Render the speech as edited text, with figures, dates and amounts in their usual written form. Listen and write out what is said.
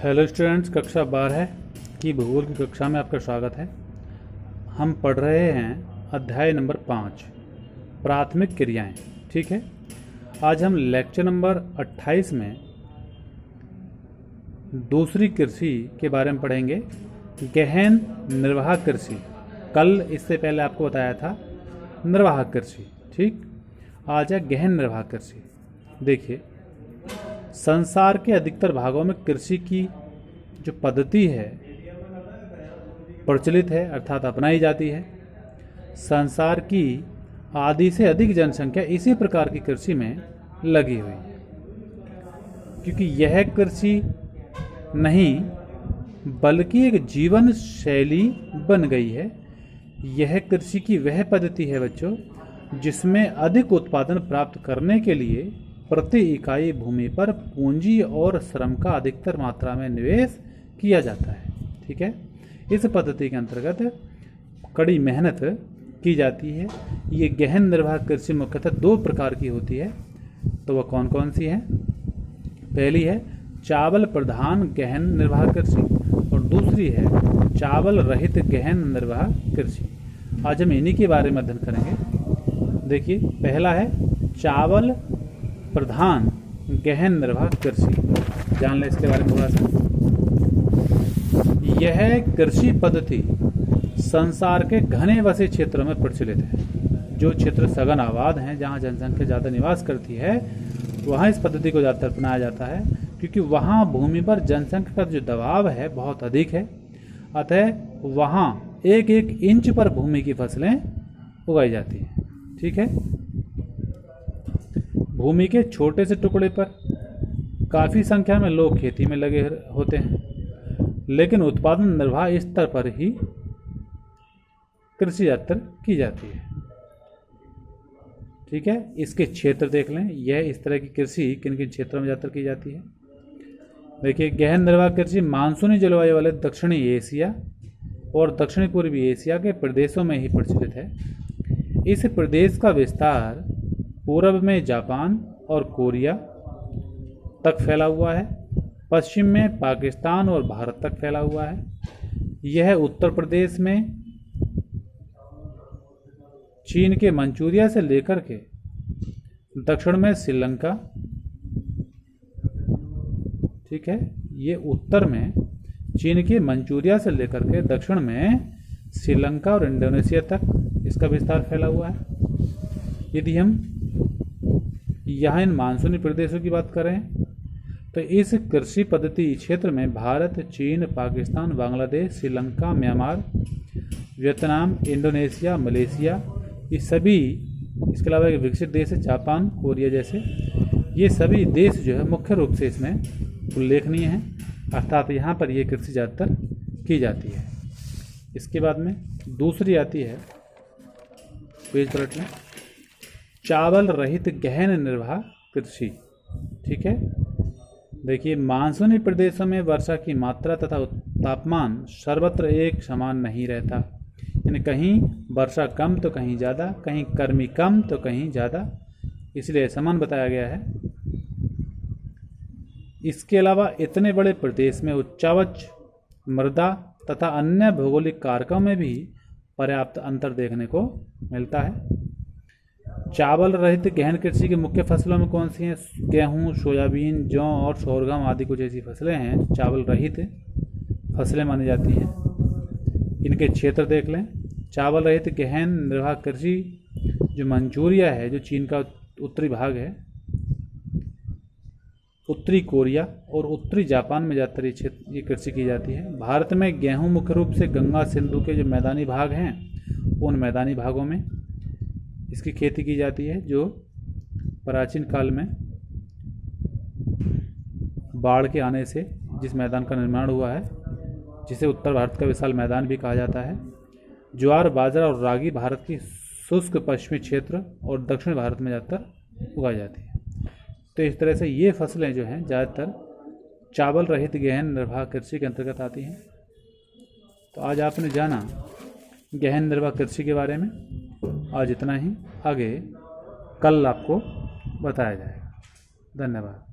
Hello students, कक्षा 12 की भूगोल की कक्षा में आपका स्वागत है। हम पढ़ रहे हैं अध्याय नंबर 5 प्राथमिक क्रियाएं। ठीक है, आज हम लेक्चर नंबर 28 में दूसरी कृषि के बारे में पढ़ेंगे, गहन निर्वाह कृषि। कल इससे पहले आपको बताया था निर्वाह कृषि। ठीक, आज है गहन निर्वाह कृषि। देखिए, संसार के अधिकतर भागों में कृषि की जो पद्धति है प्रचलित है, अर्थात अपनाई जाती है। संसार की आधी से अधिक जनसंख्या इसी प्रकार की कृषि में लगी हुई है, क्योंकि यह कृषि नहीं बल्कि एक जीवन शैली बन गई है। यह कृषि की वह पद्धति है बच्चों, जिसमें अधिक उत्पादन प्राप्त करने के लिए प्रति इकाई भूमि पर पूंजी और श्रम का अधिकतर मात्रा में निवेश किया जाता है। ठीक है, इस पद्धति के अंतर्गत कड़ी मेहनत की जाती है। ये गहन निर्वाह कृषि मुख्यतः दो प्रकार की होती है। तो वह कौन कौन सी है? पहली है चावल प्रधान गहन निर्वाह कृषि और दूसरी है चावल रहित गहन निर्वाह कृषि। आज हम इन्हीं के बारे में अध्ययन करेंगे। देखिए, पहला है चावल प्रधान गहन निर्वाह कृषि। जान लें इसके बारे में थोड़ा सा। यह कृषि पद्धति संसार के घने वसे क्षेत्रों में प्रचलित है। जो क्षेत्र सघन आबाद हैं, जहां जनसंख्या ज़्यादा निवास करती है, वहां इस पद्धति को ज़्यादातर अपनाया जाता है, क्योंकि वहां भूमि पर जनसंख्या का जो दबाव है बहुत अधिक है। अतः वहां एक एक इंच पर भूमि की फसलें उगाई जाती हैं। ठीक है, भूमि के छोटे से टुकड़े पर काफ़ी संख्या में लोग खेती में लगे होते हैं, लेकिन उत्पादन निर्वाह स्तर पर ही कृषि ज़्यादातर की जाती है। ठीक है, इसके क्षेत्र देख लें। यह इस तरह की कृषि किन किन क्षेत्रों में ज़्यादातर की जाती है। देखिए, गहन निर्वाह कृषि मानसूनी जलवायु वाले दक्षिणी एशिया और दक्षिणी पूर्वी एशिया के प्रदेशों में ही प्रचलित है। इस प्रदेश का विस्तार पूर्व में जापान और कोरिया तक फैला हुआ है, पश्चिम में पाकिस्तान और भारत तक फैला हुआ है। यह उत्तर प्रदेश में चीन के मंचूरिया से लेकर के दक्षिण में श्रीलंका, ठीक है, ये उत्तर में चीन के मंचूरिया से लेकर के दक्षिण में श्रीलंका और इंडोनेशिया तक इसका विस्तार फैला हुआ है। यदि हम यहाँ इन मानसूनी प्रदेशों की बात करें तो इस कृषि पद्धति क्षेत्र में भारत, चीन, Pakistan, Bangladesh, Sri Lanka, Myanmar, Vietnam, Indonesia, Malaysia, ये सभी, इसके अलावा एक विकसित देश है जापान, कोरिया जैसे, ये सभी देश जो है मुख्य रूप से इसमें उल्लेखनीय हैं। अर्थात यहाँ पर ये कृषि ज़्यादातर की जाती है। इसके बाद में दूसरी आती है, पेज पलट लें, चावल रहित गहन निर्वाह कृषि। ठीक है, देखिए, मानसूनी प्रदेशों में वर्षा की मात्रा तथा तापमान सर्वत्र एक समान नहीं रहता, यानी कहीं वर्षा कम तो कहीं ज़्यादा, कहीं गर्मी कम तो कहीं ज़्यादा, इसलिए समान बताया गया है। इसके अलावा इतने बड़े प्रदेश में उच्चावच मृदा तथा अन्य भौगोलिक कारकों में भी पर्याप्त अंतर देखने को मिलता है। चावल रहित गहन कृषि की मुख्य फसलों में कौन सी हैं? गेहूँ, सोयाबीन, जौ और सोरगम आदि कुछ ऐसी फसलें हैं चावल रहित फसलें मानी जाती हैं। इनके क्षेत्र देख लें। चावल रहित गहन निर्वाह कृषि जो मंचूरिया है, जो चीन का उत्तरी भाग है, उत्तरी कोरिया और उत्तरी जापान में ज़्यादातर ये कृषि की जाती है। भारत में गेहूँ मुख्य रूप से गंगा सिंधु के जो मैदानी भाग हैं, उन मैदानी भागों में इसकी खेती की जाती है, जो प्राचीन काल में बाढ़ के आने से जिस मैदान का निर्माण हुआ है, जिसे उत्तर भारत का विशाल मैदान भी कहा जाता है। ज्वार, बाजरा और रागी भारत की शुष्क पश्चिमी क्षेत्र और दक्षिण भारत में ज़्यादातर उगाई जाती है। तो इस तरह से ये फसलें जो हैं ज़्यादातर चावल रहित गहन निर्वाह कृषि के अंतर्गत आती हैं। तो आज आपने जाना गहन निर्वाह कृषि के बारे में। आज इतना ही, आगे कल आपको बताया जाएगा। धन्यवाद।